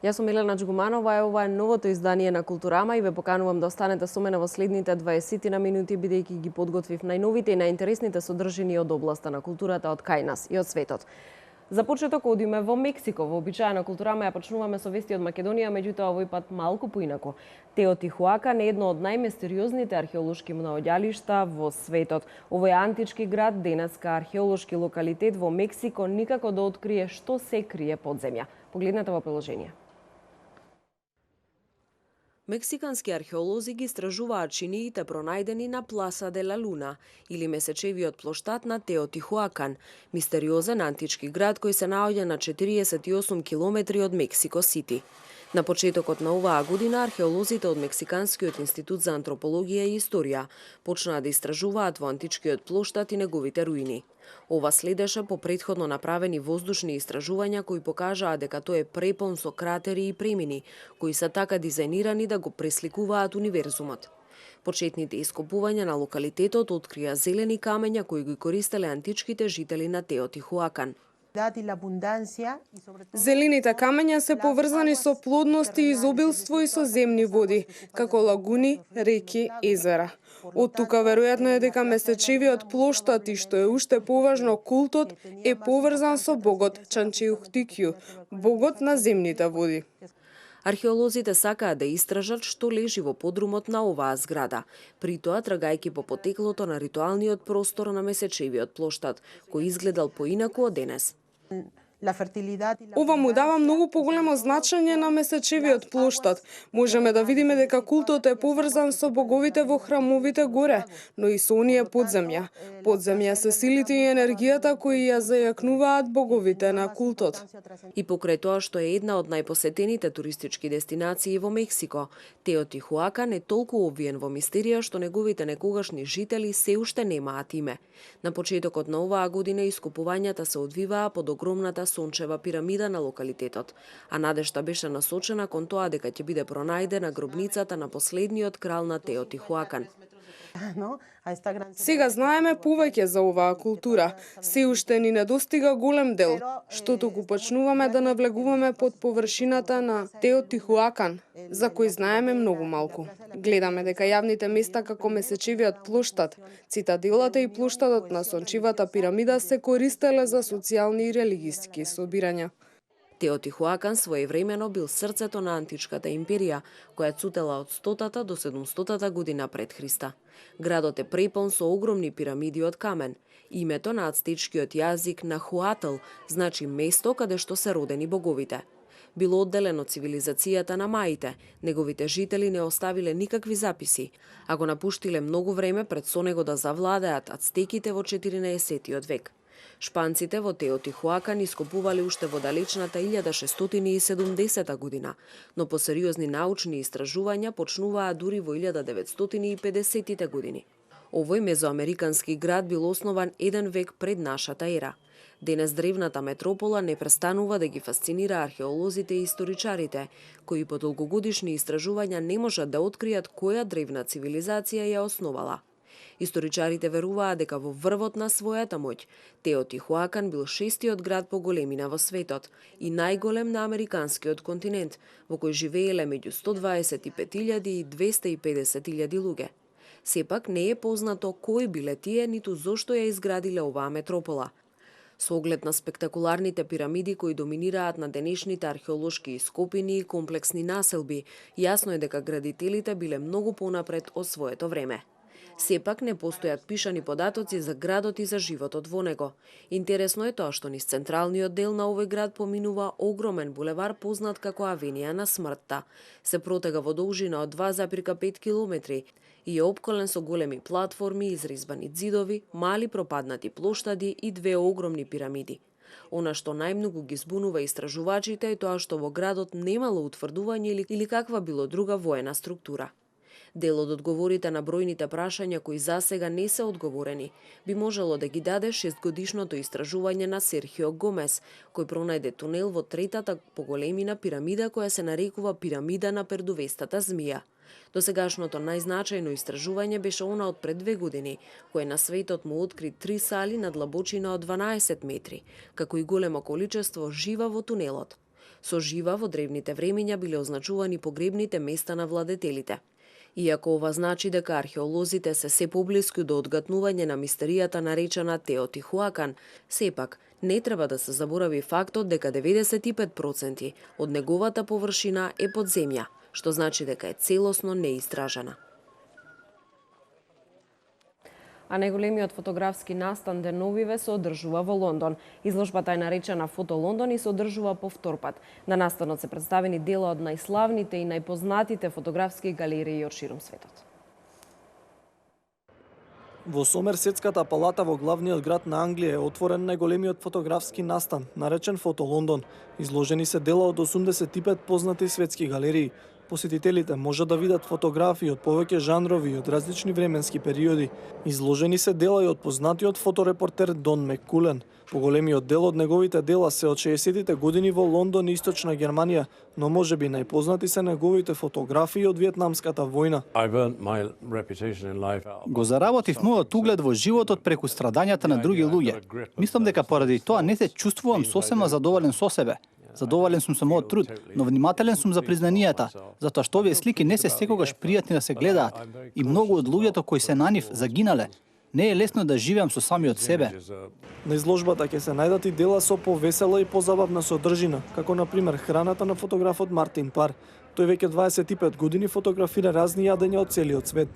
Јас сум Елена Джгуманова, ова е новото издание на Културама и ве поканувам да останете со мене во следните 20 на минути, бидејќи ги подготвив најновите и најинтересните содржини од областа на културата од кај нас и од светот. За почеток одиме во Мексико. Во обичаена Културама ја почнуваме со вести од Македонија, меѓутоа овој пат малку поинаку. Теотихуакан е едно од најмистериозните археолошки наоѓалишта во светот. Овој антички град, денеска археолошки локалитет во Мексико, никако да открие што се крие под земја. Погледнете во приложение. Мексикански археолози ги истражуваат чиниите пронајдени на Пласа де ла Луна, или месечевиот плоштад на Теотихуакан, мистериозен антички град кој се наоѓа на 48 километри од Мексико Сити. На почетокот на оваа година археолозите од Мексиканскиот институт за антропологија и историја почнаа да истражуваат во античкиот плоштад и неговите руини. Ова следеше по претходно направени воздушни истражувања кои покажаа дека тој е препон со кратери и премини, кои се така дизајнирани да го пресликуваат универзумот. Почетните ископувања на локалитетот открија зелени камења кои ги користеле античките жители на Теотихуакан. Зелените камења се поврзани со плодност и изобилство и со земни води, како лагуни, реки, езера. Од тука веројатно е дека месечевиот плоштад и што е уште поважно култот е поврзан со богот Чанчеухтикју, богот на земните води. Археолозите сакаат да истражат што лежи во подрумот на оваа зграда, при тоа трагајќи по потеклото на ритуалниот простор на месечевиот плоштад, кој изгледал поинаку од денес. Ова му дава многу поголемо значење на месечевиот плоштад. Можеме да видиме дека култот е поврзан со боговите во храмовите горе, но и со оние подземја. Подземја се силите и енергијата кои ја зајакнуваат боговите на култот. И покрај тоа што е една од најпосетените туристички дестинации во Мексико, Теотихуакан е толку обвиен во мистерија што неговите некогашни жители се уште немаат име. На почетокот на оваа година искупувањата се одвиваа под огромната сончева пирамида на локалитетот, а надежта беше насочена кон тоа дека ќе биде пронајдена гробницата на последниот крал на Теотихуакан. Сега знаеме повеќе за оваа култура. Се уште ни недостига голем дел, штото го почнуваме да навлегуваме под површината на Теотихуакан, за кој знаеме многу малку. Гледаме дека јавните места како месечевиот плоштад, цитаделата и плоштадот на сончевата пирамида се користеле за социјални и религиски собирања. Теотихуакан своевремено бил срцето на античката империја, која цутела од 100-та до 700-та година пред Христа. Градот е препон со огромни пирамиди од камен. Името на ацтечкиот јазик Нахуатл значи место каде што се родени боговите. Било одделено од цивилизацијата на маите, неговите жители не оставиле никакви записи, а го напуштиле многу време пред со него да завладеат ацтеките во 14 век. Шпанците во Теотихуакан ископувале уште во далечната 1670 година, но по сериозни научни истражувања почнуваа дури во 1950 години. Овој мезоамерикански град бил основан 1 век пред нашата ера. Денес древната метропола не престанува да ги фасцинира археолозите и историчарите, кои по долгогодишни истражувања не можат да откријат која древна цивилизација ја основала. Историчарите веруваат дека во врвот на својата моќ, Теотихуакан бил 6-тиот град по големина во светот и најголем на американскиот континент, во кој живееле меѓу 125.000 и 250.000 луѓе. Сепак не е познато кои биле тие, ниту зошто ја изградиле оваа метропола. Со оглед на спектакуларните пирамиди кои доминираат на денешните археолошки ископини и комплексни населби, јасно е дека градителите биле многу понапред од своето време. Сепак не постојат пишани податоци за градот и за животот во него. Интересно е тоа што низ централниот дел на овој град поминува огромен булевар познат како Авенија на смртта. Се протега во должина од 2,5 километри и е опколен со големи платформи, изрезбани ѕидови, мали пропаднати плоштади и 2 огромни пирамиди. Она што најмногу ги збунува истражувачите е тоа што во градот немало утврдување или каква било друга воена структура. Дел од одговорите на бројните прашања кои засега не се одговорени би можело да ги даде 6-годишното истражување на Серхио Гомес, кој пронајде тунел во третата по големина пирамида која се нарекува пирамида на пердувестата змија. Досегашното најзначајно истражување беше она од пред 2 години, кој на светот му откри 3 сали на длабочина од 12 метри, како и големо количество жива во тунелот. Со жива во древните времиња биле означувани погребните места на владетелите. Иако ова значи дека археолозите се поблиску до одгатнување на мистеријата наречена Теотихуакан, сепак не треба да се заборави фактот дека 95% од неговата површина е под земја, што значи дека е целосно неистражена. А најголемиот фотографски настан деновиве се одржува во Лондон. Изложбата е наречена Фото Лондон и се одржува по втор пат. На настанот се представени дела од најславните и најпознатите фотографски галерии од ширум светот. Во Сомерсетската палата во главниот град на Англија е отворен најголемиот фотографски настан, наречен Фото Лондон. Изложени се дела од 85 познати светски галерии. Посетителите можат да видат фотографии од повеќе жанрови и од различни временски периоди. Изложени се дела и од познатиот фоторепортер Дон Меккулен. Поголемиот дел од неговите дела се од 60-тите години во Лондон и Источна Германија, но можеби најпознати се неговите фотографии од Виетнамската војна. Го заработив мојот углед во животот преку страдањата на други луѓе. Мислам дека поради тоа не се чувствувам сосема задоволен со себе. Задоволен сум со мојот труд, но внимателен сум за признанијата, затоа што овие слики не се секогаш пријатни да се гледаат и многу од луѓето кои се на нив загинале. Не е лесно да живеам со самиот себе. На изложбата ќе се најдат и дела со повесела и позабавна содржина, како на пример храната на фотографот Мартин Пар. Тој веќе 25 години фотографира разни јадења од целиот свет.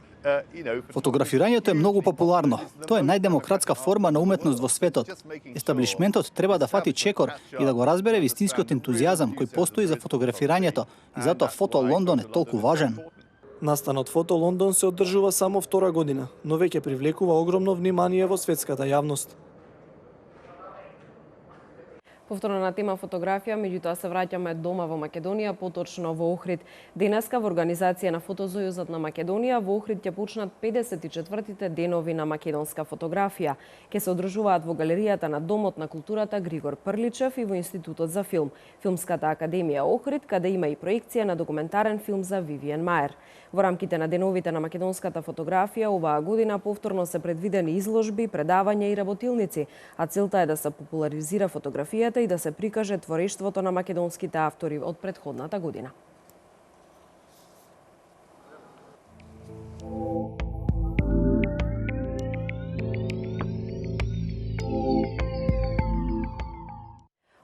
Фотографирањето е многу популарно. Тоа е најдемократска форма на уметност во светот. Естаблишментот треба да фати чекор и да го разбере вистинскиот ентузијазам кој постои за фотографирањето и затоа Фото Лондон е толку важен. Настанот Фото Лондон се одржува само втора година, но веќе привлекува огромно внимание во светската јавност. Повторно на тема фотографија, меѓутоа се враќаме дома во Македонија, поточно во Охрид. Денеска во организација на Фотосојузот на Македонија во Охрид ќе почнат 54-тите денови на македонска фотографија. Ќе се одржуваат во галеријата на Домот на културата Григор Прличев и во Институтот за филм, Филмската академија Охрид, каде има и проекција на документарен филм за Вивиен Маер. Во рамките на деновите на македонската фотографија оваа година повторно се предвидени изложби, предавања и работилници, а целта е да се популаризира фотографијата и да се прикаже творештвото на македонските автори од претходната година.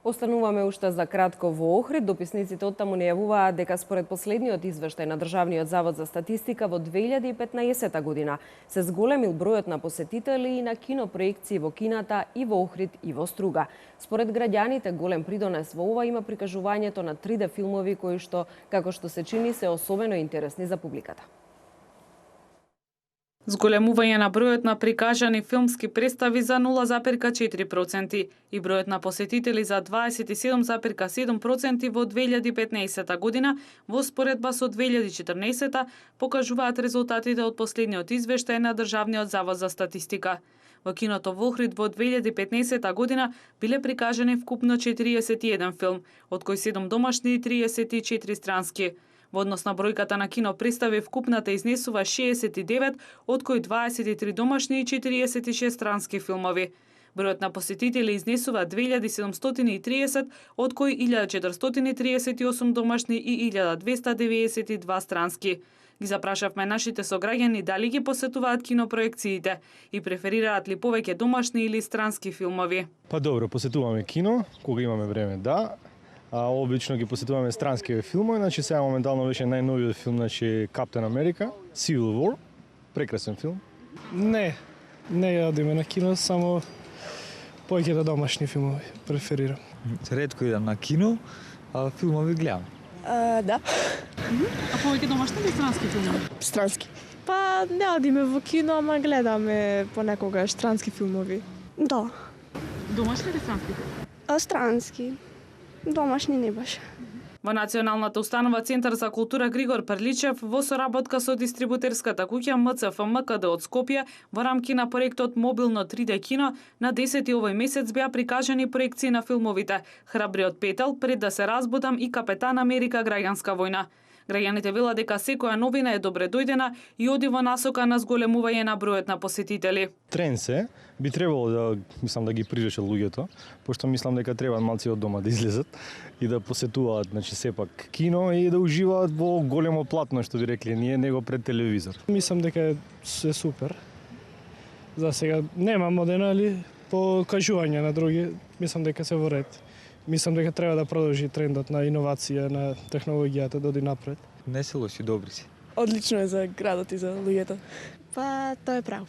Остануваме уште за кратко во Охрид. Дописниците од таму не јавуваат дека според последниот извештај на Државниот завод за статистика во 2015 година се зголемил бројот на посетители и на кинопроекции во кината и во Охрид и во Струга. Според граѓаните голем придонес во ова има прикажувањето на 3D филмови кои што, како што се чини, се особено интересни за публиката. Зголемување на бројот на прикажани филмски представи за 0,4% и бројот на посетители за 27,7% во 2015 година во споредба со 2014 покажуваат резултатите од последниот извештај на Државниот завод за статистика. Во киното во Охрид во 2015 година биле прикажани вкупно 41 филм, од кои 7 домашни и 34 странски. Во однос на бројката на кино представи вкупната изнесува 69, од кои 23 домашни и 46 странски филмови. Бројот на посетители изнесува 2730, од кои 1438 домашни и 1292 странски. Ги запрашавме нашите сограѓани дали ги посетуваат кинопроекциите и преферираат ли повеќе домашни или странски филмови. Па добро, посетуваме кино, кога имаме време, да. А обично ги посетуваме странски филмови, значи сега моментално беше најновиот филм, значи Каптен Америка, Civil War, прекрасен филм. Не ја одиме на кино, само повеќе да домашни филмови преферирам. Ретко идам на кино, а филмови гледам. Да. А повеќе домашни или странски филмови? Странски. Па не одиме во кино, ама гледаме понекогаш странски филмови. Да. Домашни или странски? Странски. Домашни не баш. Во Националната установа Центар за култура Григор Прличев во соработка со дистрибутерската куќа МЦФМ КД од Скопје во рамки на проектот Мобилно 3D кино на 10 овој месец беа прикажани проекции на филмовите Храбриот петел, Пред да се разбудам и Капетан Америка граѓанска војна. Граѓаните велат дека секоја новина е добре дојдена и оди во насока на зголемување на бројот на посетители. Тренд се, би требало да ги привлече луѓето, пошто мислам дека треба малци од дома да излезат и да посетуваат, сепак кино и да уживаат во големо платно, што би рекли ние, него пред телевизор. Мислам дека е супер. За сега нема модена, али по кажување на други, мислам дека се во ред. Мислам дека треба да продолжи трендот на иновација, на технологијата да оди напред. Не се лоши, добри си. Одлично е за градот и за луѓето. Па, тоа е право.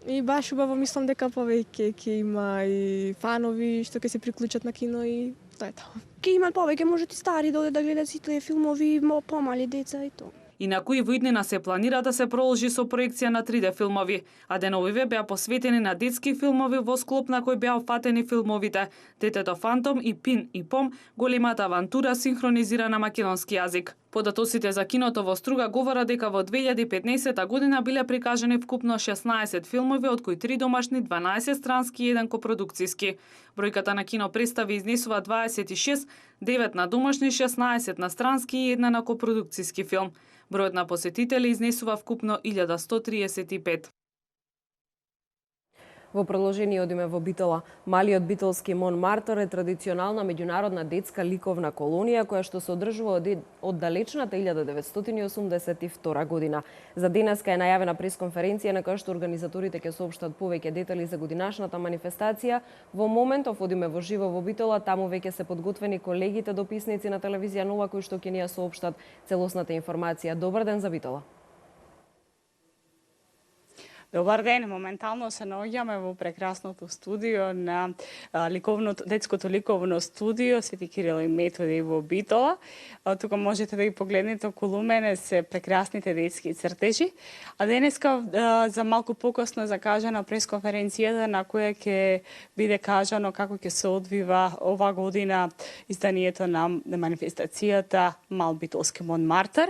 И баш убаво мислам дека повеќе ќе има и фанови што ќе се приклучат на кино и тоа е тоа. Ќе имат повеќе, може и стари да одат да гледат сите филмови, помали деца и тоа. Инаку и во иднина се планира да се продолжи со проекција на 3D филмови, а деновиве беа посветени на детски филмови во склоп на кој беа фатени филмовите Детето Фантом и Пин и Пом, големата авантура синхронизирана на македонски јазик. Податоците за киното во Струга говорат дека во 2015 година биле прикажани вкупно 16 филмови, од кои 3 домашни, 12 странски и 1 копродукцијски. Бројката на кино представи изнесува 26, 9 на домашни, 16 на странски и 1 на копродукцијски филм. Бројот на посетители изнесува вкупно 1135. Во продолжение одиме во Битола. Малиот битолски Монмартр е традиционална меѓународна детска ликовна колонија која што се одржува од далечната 1982 година. За денеска е најавена пресконференција на која што организаторите ќе соопштат повеќе детали за годинашната манифестација. Во моментов одиме во живо во Битола, таму веќе се подготвени колегите дописници на телевизија Нова кои што ќе ни ја соопштат целосната информација. Добар ден за Битола. Добар ден, моментално се наоѓаме во прекрасното студио на детското ликовно студио Свети Кирил и Методи во Битола. Тука можете да ги погледнете околу мене се прекрасните детски цртежи. А денеска за малку покасно е закажана пресконференцијата на која ќе биде кажано како ќе се одвива ова година изданието на манифестацијата Мал битолски Монмартр.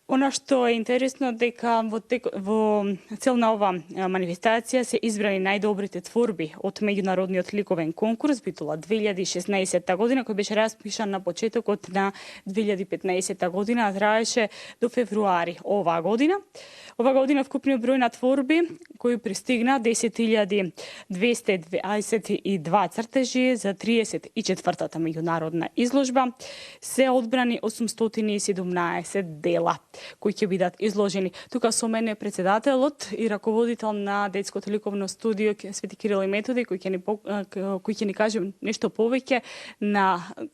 Она што е интересно дека во цел на ова манифестација се избрани најдобрите творби од меѓународниот ликовен конкурс Битола 2016 година, кој беше распишан на почетокот на 2015 година, а траеше до февруари оваа година. Ова година вкупниот број на творби кои пристигна 10.222 цртежи за 34-та меѓународна изложба, се одбрани 817 дела кои ќе бидат изложени. Тука со мене е председателот и раководител на детското ликовно студио Свети Кирил и Методи, кој ќе ни каже нешто повеќе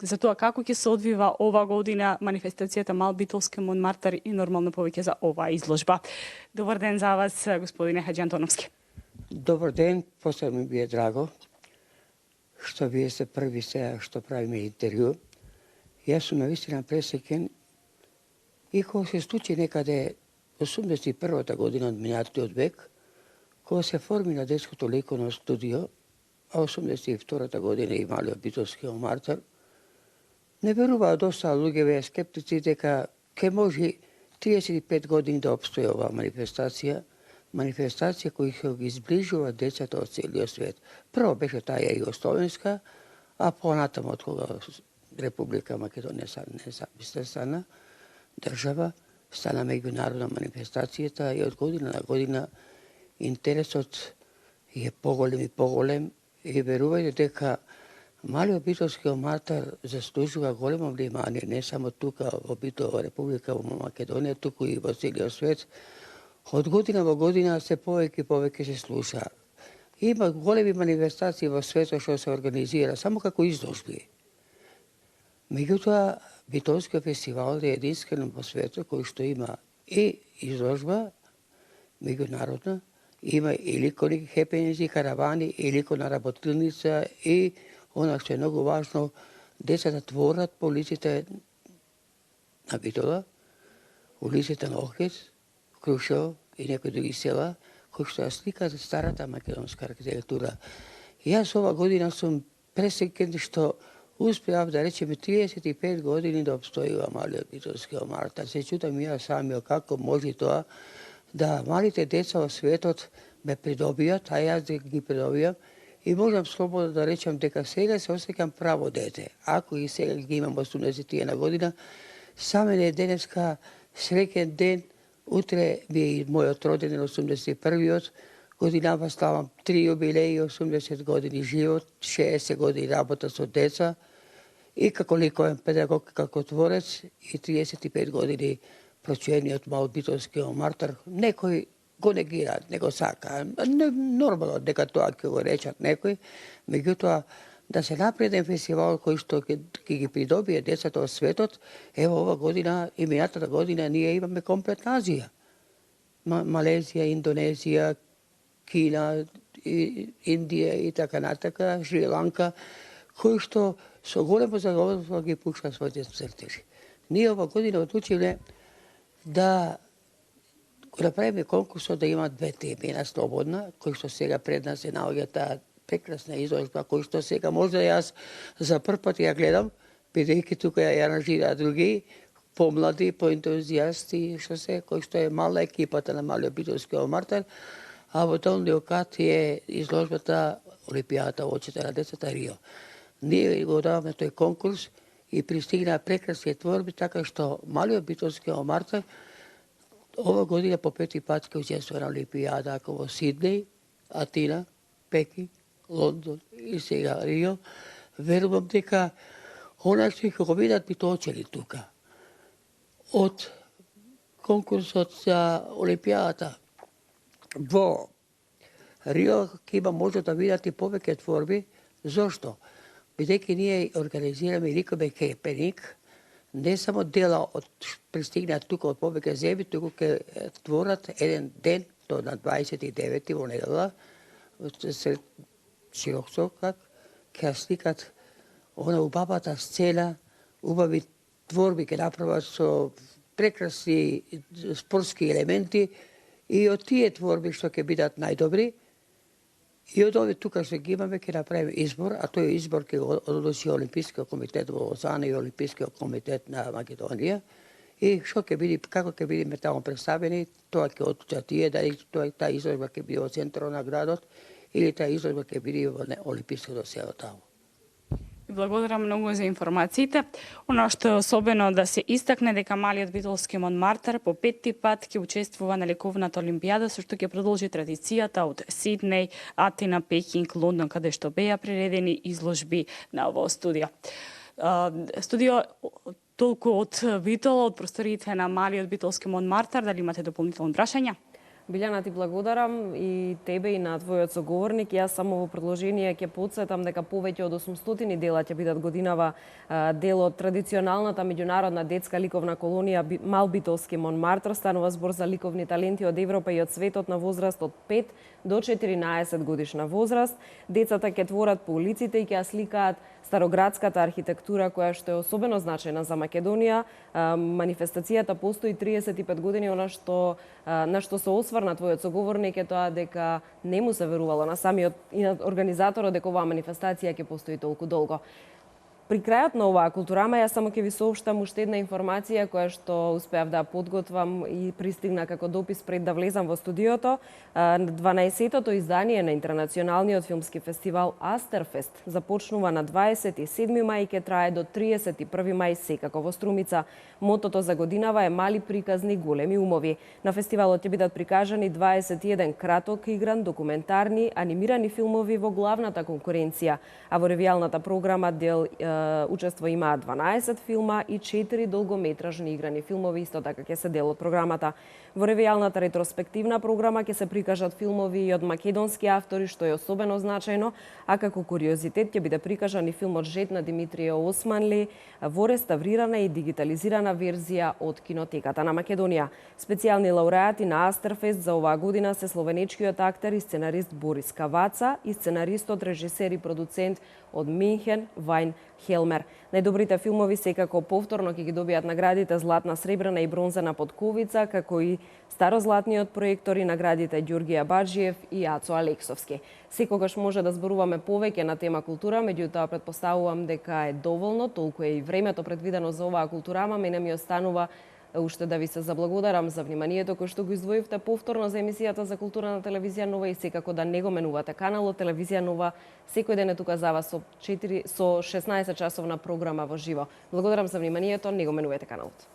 за тоа како ќе се одвива ова година манифестацијата Мал битолски Монмартр и нормално повеќе за оваа изложба. Добар ден за вас, господине Хаджи Антоновски. Добар ден, посебно ми е драго што вие сте први сега што правиме интервју. Јас сум навистина пресеќен и кога се случи некаде 81-та година од минатиот век, кога се формира детското ликовно студио, а 82-та година и Малиот битолски Монмартр, не веруваа доста луѓе скептици дека ќе може 35 години да обстои оваа манифестација која ќе ги изближува децата од целиот свет. Прво беше таа југословенска, а понатаму од кога Република Македонија стана држава, стана меѓународна манифестацијата и од година на година интересот е поголем и поголем и верувајте дека Малиот битолски Монмартр заслужува големо внимание не само тука во Битола, Република во Македонија, туку и во целиот свет. Од година во година се повеќе и повеќе се слуша. Има големи манифестации во светот што се организира само како изложби. Меѓутоа, Битолскиот фестивал е единствен во светот кој што има и изложба меѓународна, има и ликовни хепенинзи, каравани, и ликовна работилница и она што е многу важно, децата творат по улиците на Битола, улиците на Охрид, Крушево и некои други села, кои што ја сликаат старата македонска архитектура. Јас ова година сум пресеќен што успеав да речеме 35 години да обстојува Малиот битолски Монмартр. Се чудам ја самиот како може тоа да малите деца во светот ме придобијат, а јас да ги придобијам и можам слободно да речам дека сега се осеќам право дете. Ако и сега ги имам 80 година, Саме не е денеска среќен ден. Утре ми е и мојот роден 81-иот година, ставам 3 јубилеи, 80 години живот, 60 години работа со деца и како ликовен педагог, како творец и 35 години прочуениот малобитовски омартар. Некој го негира, не го сака. Нормално дека тоа ќе го речат некој, меѓутоа да се направи еден фестивал кој што ќе ги придобие децата од светот. Ево ова година и минатата година ние имаме комплетна Азија. Малезија, Индонезија, Кина, Индија и така натака, Шри-Ланка, кои што со големо задоволство ги пушта своите цртежи. Ние ова година одлучиле да го направиме конкурсот да има две теми, една слободна, кој што сега пред нас се наоѓа таа прекрасна изложба, кој што сега можда јас за прв пат ја гледам, бидејќи тука ја аранжираат други, помлади, поентузијасти, што се, кој што е мала екипата на Малиот битовски омартар, а во долниот кат е изложбата Олимпијадата во очите на децата Рио. Ние го даваме тој конкурс и пристигна прекрасни творби, така што Малиот битовски омартар ова година по пети пат ќе учествува на Олимпијада, ако во Сиднеј, Атина, Пекинг, Лондон и сега Рио. Верувам дека она што ќе го видат битоочени тука од конкурсот за Олимпијадата во Рио ќе има може да видат и повеќе творби. Зошто? Бидејќи ние организираме ликове хепенинг, не само дела од пристигнат тука од повеќе земји, туку ќе творат еден ден до на 29 во недела сред Широксокак, ќе сликат она убавата сцена, убави творби ќе направат со прекрасни спортски елементи и од тие творби што ќе бидат најдобри и од овие тука што ги имаме ќе направиме избор, а тој избор ќе го одлучи Олимпискиот комитет во Лозана и Олимпискиот комитет на Македонија и што ќе биде, како ќе бидеме таму представени, тоа ќе одлучат тие, дали таа изложба ќе биде во центарот на градот или таа изложба ќе биде во Олимпиското село таму. Благодарам многу за информациите. Оно што е особено да се истакне дека Малиот битолски Монмартар по петти пат ќе учествува на ликовната олимпијада, со што ќе продолжи традицијата од Сиднеј, Атина, Пекинг, Лондон, каде што беа приредени изложби на овој студио. Студио толку од Битола, од просториите на Малиот битолски Монмартар, дали имате дополнителни прашања? Билјана, ти благодарам и тебе и на твојот соговорник. Јас само во продолжение ќе потсетам дека повеќе од 800 дела ќе бидат годинава дел од традиционалната меѓународна детска ликовна колонија Малбитолски Монмартар. Станува збор за ликовни таленти од Европа и од светот на возраст од 5 до 14 годишна возраст. Децата ќе творат по улиците и ќе ја сликаат староградската архитектура која што е особено значајна за Македонија. Манифестацијата постои 35 години, на што се осврна твојот соговорник е тоа дека не му се верувало на самиот и на организаторот дека оваа манифестација ќе постои толку долго. При крајот на оваа културама јас само ќе ви соопштам уште една информација која што успеав да подготвам и пристигна како допис пред да влезам во студиото. 12-тото издание на интернационалниот филмски фестивал Астерфест започнува на 27 мај и ќе трае до 31 мај секако во Струмица. Мотото за годинава е мали приказни, големи умови. На фестивалот ќе бидат прикажани 21 краток игран, документарни, анимирани филмови во главната конкуренција, а во ревијалната програма дел учество имаат 12 филма и 4 долгометражни играни филмови, исто така ќе се дел од програмата. Во ревијалната ретроспективна програма ќе се прикажат филмови и од македонски автори, што е особено значајно, а како куриозитет ќе биде прикажан и филмот Жет на Димитрија Османли во реставрирана и дигитализирана верзија од Кинотеката на Македонија. Специјални лауреати на Астерфест за оваа година се словенечкиот актер и сценарист Борис Каваца и сценаристот, режисер и продуцент од Минхен Вајн Хелмер. Најдобрите филмови секако повторно ќе ги добијат наградите Златна, Сребрена и Бронзена Подковица, како и Старозлатниот проектор и наградите Ѓурѓија Баджиев и Ацо Алексовски. Секогаш може да зборуваме повеќе на тема култура, меѓутоа претпоставувам дека е доволно, толку е и времето предвидено за оваа културама. Мене ми останува Уште да ви се заблагодарам за вниманието кој што го издвоивте повторно за емисијата за култура на телевизија Нова и секако да не го менувате каналот Телевизија Нова. Секој ден е тука за вас со 16 часовна програма во живо. Благодарам за вниманието, не го менувате каналот.